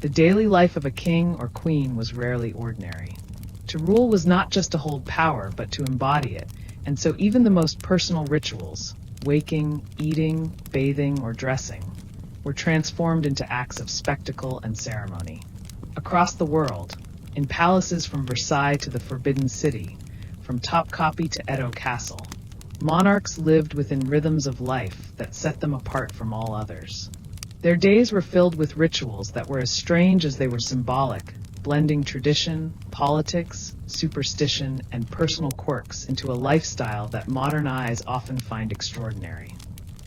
The daily life of a king or queen was rarely ordinary. To rule was not just to hold power, but to embody it, and so even the most personal rituals, waking, eating, bathing, or dressing, were transformed into acts of spectacle and ceremony. Across the world, in palaces from Versailles to the Forbidden City, from Topkapi to Edo Castle, monarchs lived within rhythms of life that set them apart from all others. Their days were filled with rituals that were as strange as they were symbolic, blending tradition, politics, superstition, and personal quirks into a lifestyle that modern eyes often find extraordinary.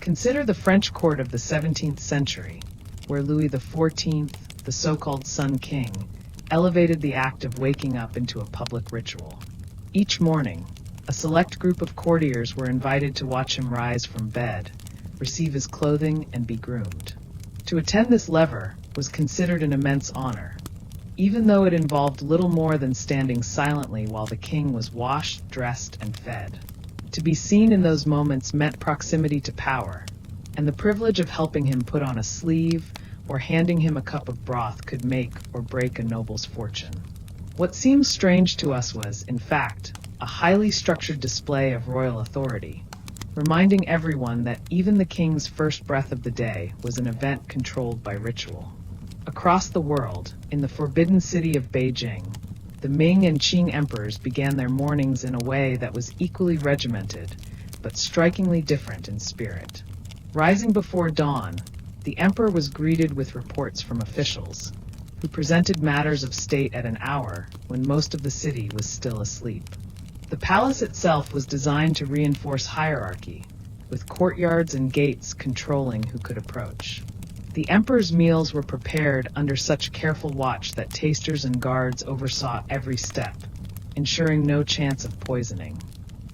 Consider the French court of the 17th century, where Louis XIV, the so-called Sun King, elevated the act of waking up into a public ritual. Each morning, a select group of courtiers were invited to watch him rise from bed, receive his clothing, and be groomed. To attend this lever was considered an immense honor, even though it involved little more than standing silently while the king was washed, dressed, and fed. To be seen in those moments meant proximity to power, and the privilege of helping him put on a sleeve or handing him a cup of broth could make or break a noble's fortune. What seems strange to us was, in fact, a highly structured display of royal authority, reminding everyone that even the king's first breath of the day was an event controlled by ritual. Across the world, in the forbidden city of Beijing, the Ming and Qing emperors began their mornings in a way that was equally regimented, but strikingly different in spirit. Rising before dawn, the emperor was greeted with reports from officials, who presented matters of state at an hour when most of the city was still asleep. The palace itself was designed to reinforce hierarchy, with courtyards and gates controlling who could approach. The emperor's meals were prepared under such careful watch that tasters and guards oversaw every step, ensuring no chance of poisoning.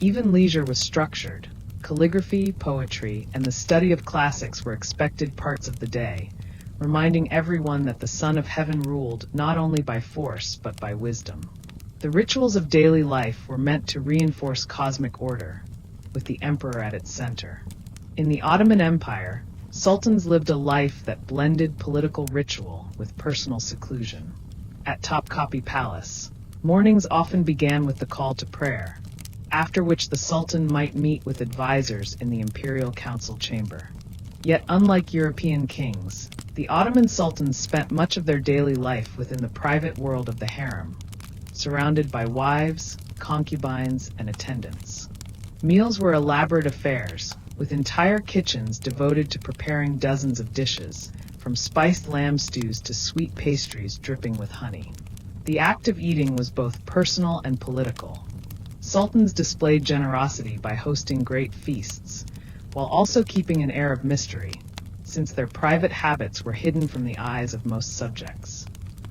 Even leisure was structured. Calligraphy, poetry, and the study of classics were expected parts of the day, reminding everyone that the Son of Heaven ruled not only by force but by wisdom. The rituals of daily life were meant to reinforce cosmic order, with the emperor at its center. In the Ottoman Empire, sultans lived a life that blended political ritual with personal seclusion. At Topkapi Palace, mornings often began with the call to prayer, after which the sultan might meet with advisors in the imperial council chamber. Yet unlike European kings, the Ottoman sultans spent much of their daily life within the private world of the harem, surrounded by wives, concubines, and attendants. Meals were elaborate affairs, with entire kitchens devoted to preparing dozens of dishes, from spiced lamb stews to sweet pastries dripping with honey. The act of eating was both personal and political. Sultans displayed generosity by hosting great feasts, while also keeping an air of mystery, since their private habits were hidden from the eyes of most subjects.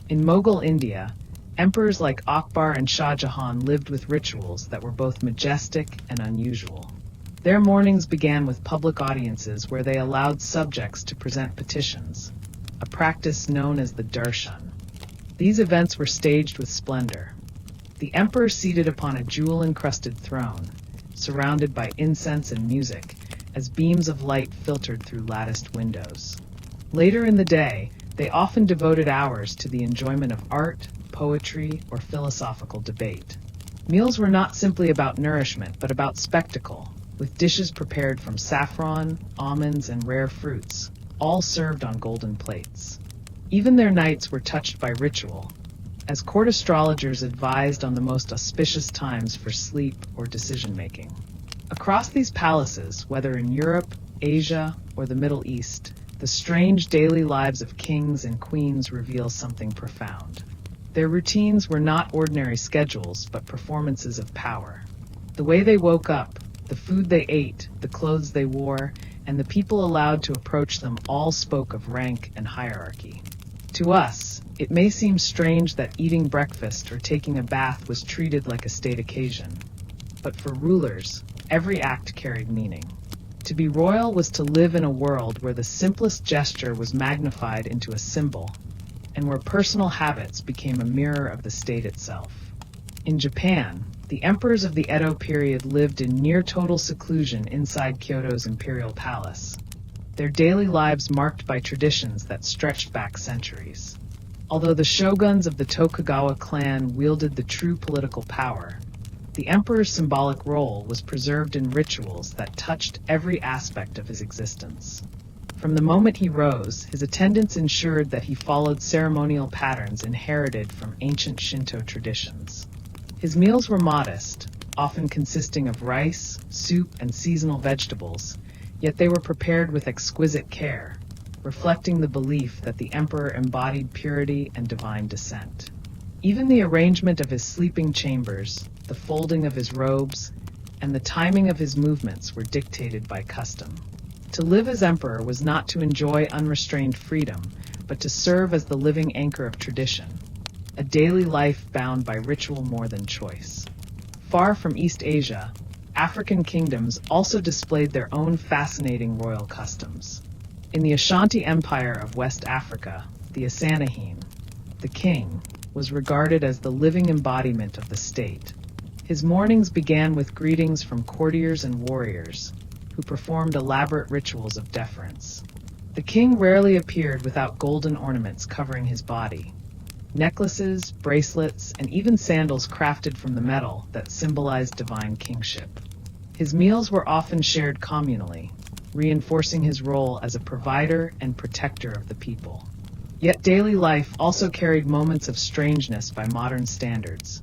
In Mughal India, emperors like Akbar and Shah Jahan lived with rituals that were both majestic and unusual. Their mornings began with public audiences where they allowed subjects to present petitions, a practice known as the darshan. These events were staged with splendor. The emperor seated upon a jewel-encrusted throne, surrounded by incense and music, as beams of light filtered through latticed windows. Later in the day, they often devoted hours to the enjoyment of art, poetry, or philosophical debate. Meals were not simply about nourishment, but about spectacle, with dishes prepared from saffron, almonds, and rare fruits, all served on golden plates. Even their nights were touched by ritual, as court astrologers advised on the most auspicious times for sleep or decision-making. Across these palaces, whether in Europe, Asia, or the Middle East, the strange daily lives of kings and queens reveal something profound. Their routines were not ordinary schedules, but performances of power. The way they woke up, the food they ate, the clothes they wore, and the people allowed to approach them all spoke of rank and hierarchy. To us, it may seem strange that eating breakfast or taking a bath was treated like a state occasion. But for rulers, every act carried meaning. To be royal was to live in a world where the simplest gesture was magnified into a symbol, and where personal habits became a mirror of the state itself. In Japan, the emperors of the Edo period lived in near-total seclusion inside Kyoto's imperial palace, their daily lives marked by traditions that stretched back centuries. Although the shoguns of the Tokugawa clan wielded the true political power, the emperor's symbolic role was preserved in rituals that touched every aspect of his existence. From the moment he rose, his attendants ensured that he followed ceremonial patterns inherited from ancient Shinto traditions. His meals were modest, often consisting of rice, soup, and seasonal vegetables, yet they were prepared with exquisite care, reflecting the belief that the emperor embodied purity and divine descent. Even the arrangement of his sleeping chambers, the folding of his robes, and the timing of his movements were dictated by custom. To live as emperor was not to enjoy unrestrained freedom, but to serve as the living anchor of tradition, a daily life bound by ritual more than choice. Far from East Asia, African kingdoms also displayed their own fascinating royal customs. In the Ashanti Empire of West Africa, the Assanahene, the king, was regarded as the living embodiment of the state. His mornings began with greetings from courtiers and warriors, who performed elaborate rituals of deference. The king rarely appeared without golden ornaments covering his body. Necklaces, bracelets, and even sandals crafted from the metal that symbolized divine kingship. His meals were often shared communally, reinforcing his role as a provider and protector of the people. Yet daily life also carried moments of strangeness by modern standards,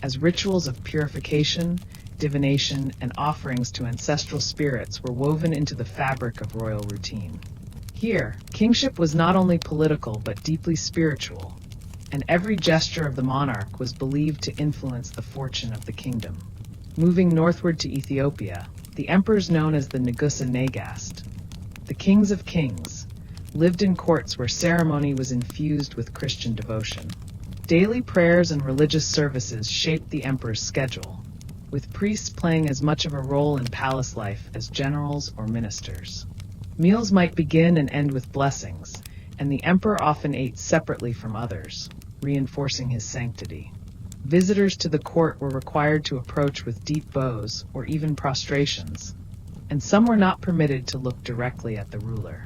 as rituals of purification, divination, and offerings to ancestral spirits were woven into the fabric of royal routine. Here, kingship was not only political but deeply spiritual, and every gesture of the monarch was believed to influence the fortune of the kingdom. Moving northward to Ethiopia, the emperors known as the Negusa Nagast, the kings of kings, lived in courts where ceremony was infused with Christian devotion. Daily prayers and religious services shaped the emperor's schedule, with priests playing as much of a role in palace life as generals or ministers. Meals might begin and end with blessings, and the emperor often ate separately from others, reinforcing his sanctity. Visitors to the court were required to approach with deep bows or even prostrations, and some were not permitted to look directly at the ruler.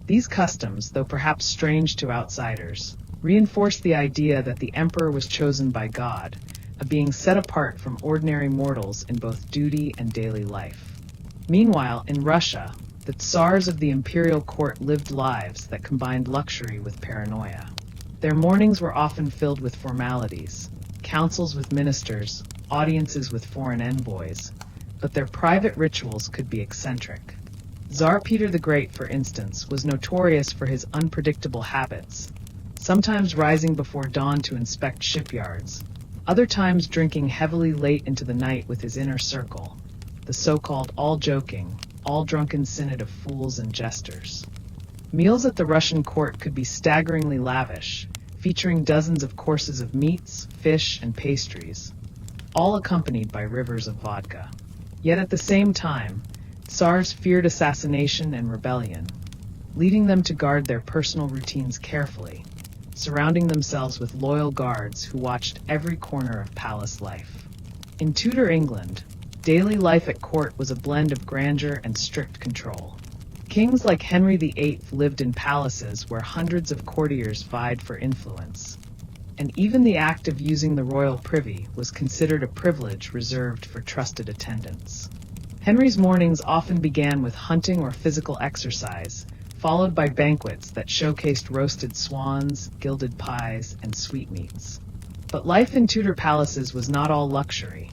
These customs, though perhaps strange to outsiders, reinforced the idea that the emperor was chosen by God, a being set apart from ordinary mortals in both duty and daily life. Meanwhile, in Russia, the Tsars of the imperial court lived lives that combined luxury with paranoia. Their mornings were often filled with formalities, councils with ministers, audiences with foreign envoys, but their private rituals could be eccentric. Tsar Peter the Great, for instance, was notorious for his unpredictable habits, sometimes rising before dawn to inspect shipyards, other times drinking heavily late into the night with his inner circle, the so-called all-joking, all-drunken synod of fools and jesters. Meals at the Russian court could be staggeringly lavish, featuring dozens of courses of meats, fish, and pastries, all accompanied by rivers of vodka. Yet at the same time, Tsars feared assassination and rebellion, leading them to guard their personal routines carefully, surrounding themselves with loyal guards who watched every corner of palace life. In Tudor England, daily life at court was a blend of grandeur and strict control. Kings like Henry VIII lived in palaces where hundreds of courtiers vied for influence, and even the act of using the royal privy was considered a privilege reserved for trusted attendants. Henry's mornings often began with hunting or physical exercise, followed by banquets that showcased roasted swans, gilded pies, and sweetmeats. But life in Tudor palaces was not all luxury.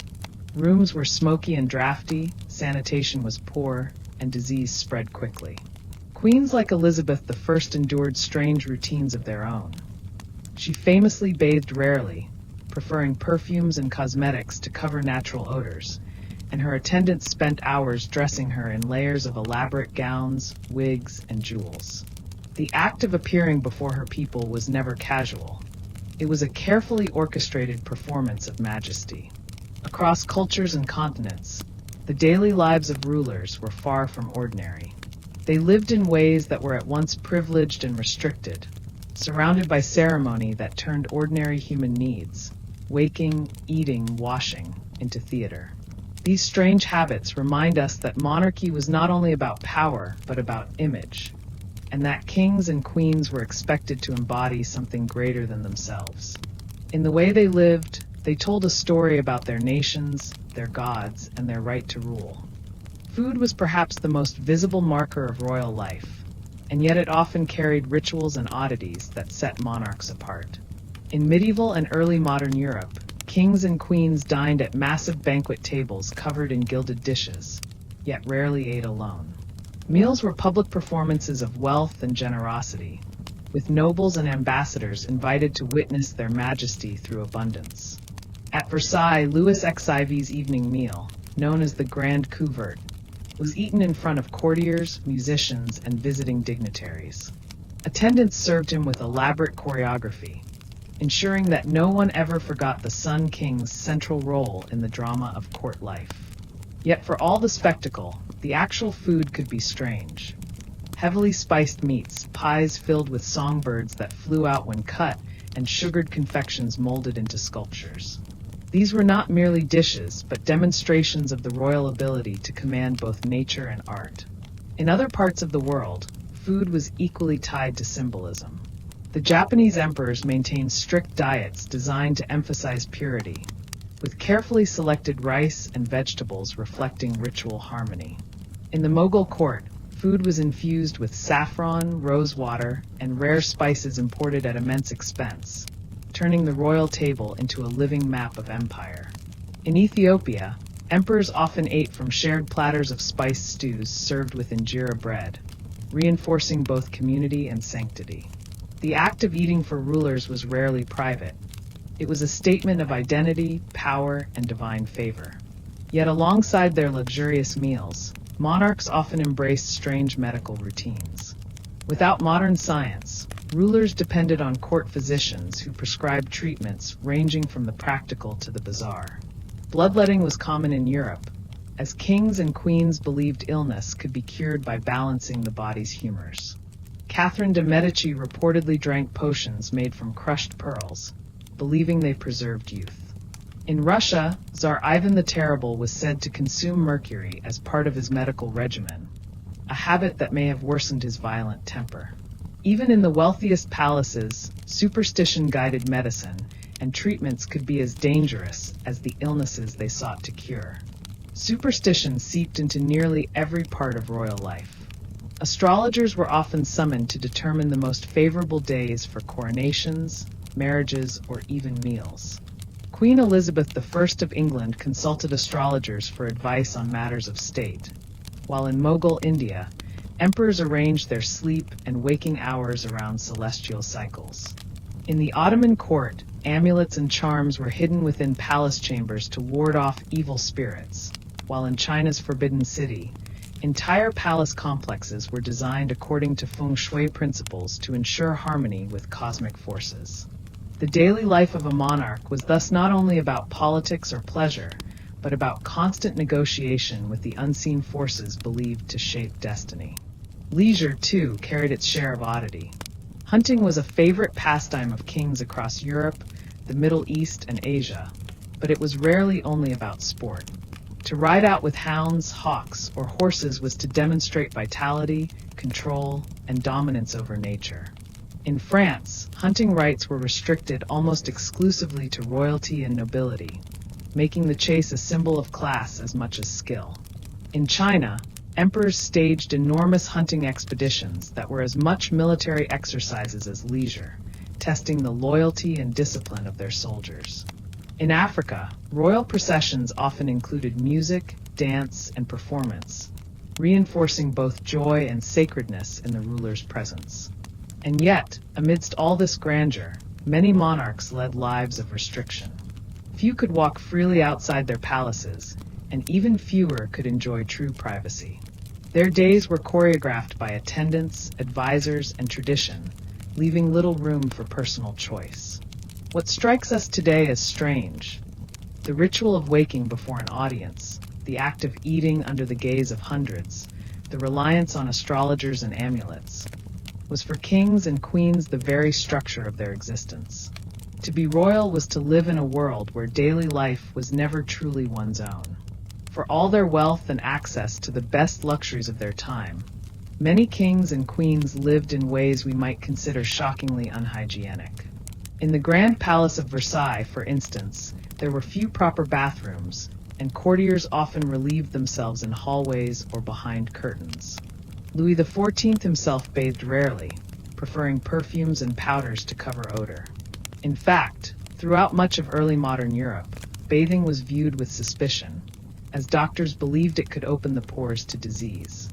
Rooms were smoky and drafty, sanitation was poor, and disease spread quickly. Queens like Elizabeth I endured strange routines of their own. She famously bathed rarely, preferring perfumes and cosmetics to cover natural odors, and her attendants spent hours dressing her in layers of elaborate gowns, wigs, and jewels. The act of appearing before her people was never casual. It was a carefully orchestrated performance of majesty. Across cultures and continents, the daily lives of rulers were far from ordinary. They lived in ways that were at once privileged and restricted, surrounded by ceremony that turned ordinary human needs, waking, eating, washing, into theater. These strange habits remind us that monarchy was not only about power, but about image, and that kings and queens were expected to embody something greater than themselves. In the way they lived, they told a story about their nations, their gods, and their right to rule. Food was perhaps the most visible marker of royal life, and yet it often carried rituals and oddities that set monarchs apart. In medieval and early modern Europe, kings and queens dined at massive banquet tables covered in gilded dishes, yet rarely ate alone. Meals were public performances of wealth and generosity, with nobles and ambassadors invited to witness their majesty through abundance. At Versailles, Louis XIV's evening meal, known as the Grand Couvert, was eaten in front of courtiers, musicians, and visiting dignitaries. Attendants served him with elaborate choreography, ensuring that no one ever forgot the Sun King's central role in the drama of court life. Yet for all the spectacle, the actual food could be strange. Heavily spiced meats, pies filled with songbirds that flew out when cut, and sugared confections molded into sculptures. These were not merely dishes, but demonstrations of the royal ability to command both nature and art. In other parts of the world, food was equally tied to symbolism. The Japanese emperors maintained strict diets designed to emphasize purity, with carefully selected rice and vegetables reflecting ritual harmony. In the Mughal court, food was infused with saffron, rose water, and rare spices imported at immense expense, turning the royal table into a living map of empire. In Ethiopia, emperors often ate from shared platters of spiced stews served with injera bread, reinforcing both community and sanctity. The act of eating for rulers was rarely private. It was a statement of identity, power, and divine favor. Yet alongside their luxurious meals, monarchs often embraced strange medical routines. Without modern science, rulers depended on court physicians who prescribed treatments ranging from the practical to the bizarre. Bloodletting was common in Europe, as kings and queens believed illness could be cured by balancing the body's humors. Catherine de' Medici reportedly drank potions made from crushed pearls, believing they preserved youth. In Russia, Tsar Ivan the Terrible was said to consume mercury as part of his medical regimen, a habit that may have worsened his violent temper. Even in the wealthiest palaces, superstition-guided medicine and treatments could be as dangerous as the illnesses they sought to cure. Superstition seeped into nearly every part of royal life. Astrologers were often summoned to determine the most favorable days for coronations, marriages, or even meals. Queen Elizabeth I of England consulted astrologers for advice on matters of state, while in Mughal India, emperors arranged their sleep and waking hours around celestial cycles. In the Ottoman court, amulets and charms were hidden within palace chambers to ward off evil spirits, while in China's Forbidden City, entire palace complexes were designed according to feng shui principles to ensure harmony with cosmic forces. The daily life of a monarch was thus not only about politics or pleasure, but about constant negotiation with the unseen forces believed to shape destiny. Leisure, too, carried its share of oddity. Hunting was a favorite pastime of kings across Europe, the Middle East, and Asia, but it was rarely only about sport. To ride out with hounds, hawks, or horses was to demonstrate vitality, control, and dominance over nature. In France, hunting rights were restricted almost exclusively to royalty and nobility, making the chase a symbol of class as much as skill. In China, emperors staged enormous hunting expeditions that were as much military exercises as leisure, testing the loyalty and discipline of their soldiers. In Africa, royal processions often included music, dance, and performance, reinforcing both joy and sacredness in the ruler's presence. And yet, amidst all this grandeur, many monarchs led lives of restriction. Few could walk freely outside their palaces, and even fewer could enjoy true privacy. Their days were choreographed by attendants, advisors, and tradition, leaving little room for personal choice. What strikes us today as strange, the ritual of waking before an audience, the act of eating under the gaze of hundreds, the reliance on astrologers and amulets, was for kings and queens the very structure of their existence. To be royal was to live in a world where daily life was never truly one's own. For all their wealth and access to the best luxuries of their time, Many kings and queens lived in ways we might consider shockingly unhygienic. In the Grand Palace of Versailles, for instance, there were few proper bathrooms, and courtiers often relieved themselves in hallways or behind curtains. Louis XIV himself bathed rarely, preferring perfumes and powders to cover odor. In fact, throughout much of early modern Europe, bathing was viewed with suspicion, as doctors believed it could open the pores to disease.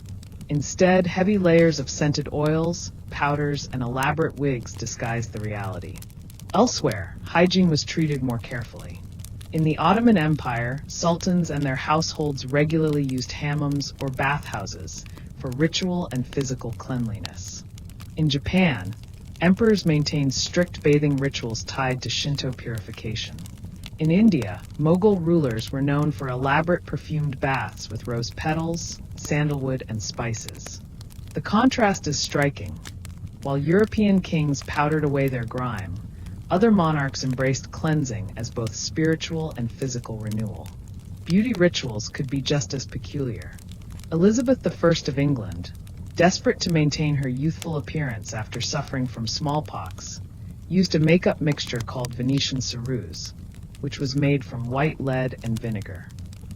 Instead, heavy layers of scented oils, powders, and elaborate wigs disguised the reality. Elsewhere, hygiene was treated more carefully. In the Ottoman Empire, sultans and their households regularly used hammams or bathhouses for ritual and physical cleanliness. In Japan, emperors maintained strict bathing rituals tied to Shinto purification. In India, Mughal rulers were known for elaborate perfumed baths with rose petals, sandalwood, and spices. The contrast is striking. While European kings powdered away their grime, other monarchs embraced cleansing as both spiritual and physical renewal. Beauty rituals could be just as peculiar. Elizabeth I of England, desperate to maintain her youthful appearance after suffering from smallpox, used a makeup mixture called Venetian ceruse, which was made from white lead and vinegar.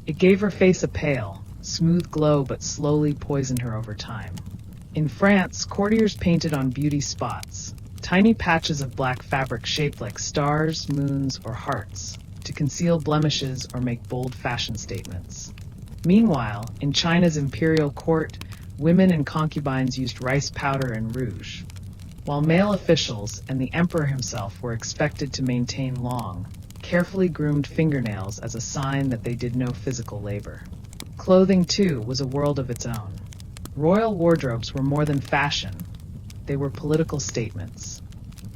It gave her face a pale, smooth glow but slowly poisoned her over time. In France, courtiers painted on beauty spots, tiny patches of black fabric shaped like stars, moons, or hearts, to conceal blemishes or make bold fashion statements. Meanwhile, in China's imperial court, women and concubines used rice powder and rouge, while male officials and the emperor himself were expected to maintain long, carefully groomed fingernails as a sign that they did no physical labor. Clothing, too, was a world of its own. Royal wardrobes were more than fashion. They were political statements.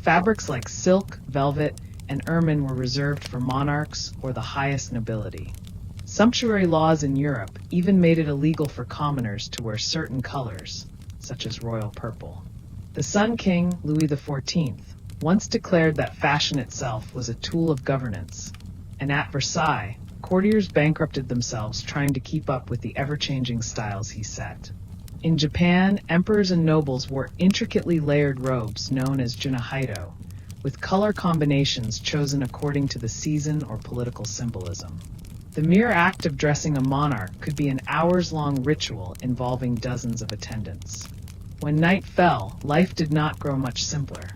Fabrics like silk, velvet, and ermine were reserved for monarchs or the highest nobility. Sumptuary laws in Europe even made it illegal for commoners to wear certain colors, such as royal purple. The Sun King, Louis XIV, once declared that fashion itself was a tool of governance, and at Versailles, courtiers bankrupted themselves trying to keep up with the ever-changing styles he set. In Japan, emperors and nobles wore intricately layered robes known as junahaido, with color combinations chosen according to the season or political symbolism. The mere act of dressing a monarch could be an hours-long ritual involving dozens of attendants. When night fell, life did not grow much simpler.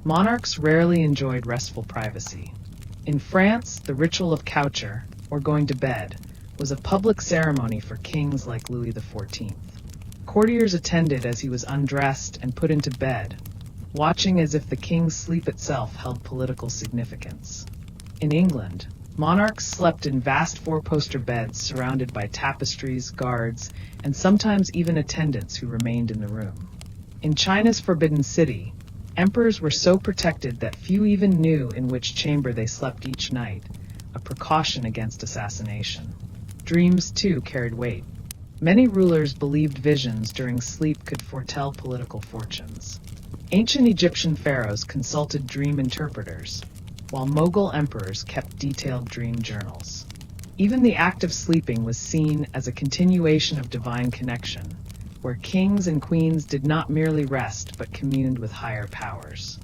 Monarchs rarely enjoyed restful privacy. In France, the ritual of coucher, or going to bed, was a public ceremony for kings like Louis XIV. Courtiers attended as he was undressed and put into bed, watching as if the king's sleep itself held political significance. In England, monarchs slept in vast four-poster beds surrounded by tapestries, guards, and sometimes even attendants who remained in the room. In China's Forbidden City, emperors were so protected that few even knew in which chamber they slept each night, a precaution against assassination. Dreams, too, carried weight. Many rulers believed visions during sleep could foretell political fortunes. Ancient Egyptian pharaohs consulted dream interpreters, while Mughal emperors kept detailed dream journals. Even the act of sleeping was seen as a continuation of divine connection, where kings and queens did not merely rest but communed with higher powers.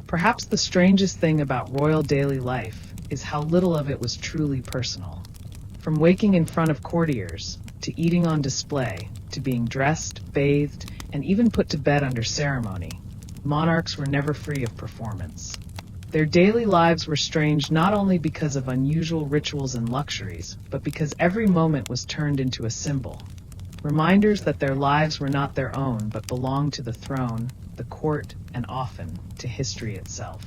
Perhaps the strangest thing about royal daily life is how little of it was truly personal. From waking in front of courtiers, to eating on display, to being dressed, bathed, and even put to bed under ceremony, monarchs were never free of performance. Their daily lives were strange not only because of unusual rituals and luxuries, but because every moment was turned into a symbol. Reminders that their lives were not their own but belonged to the throne, the court, and often to history itself.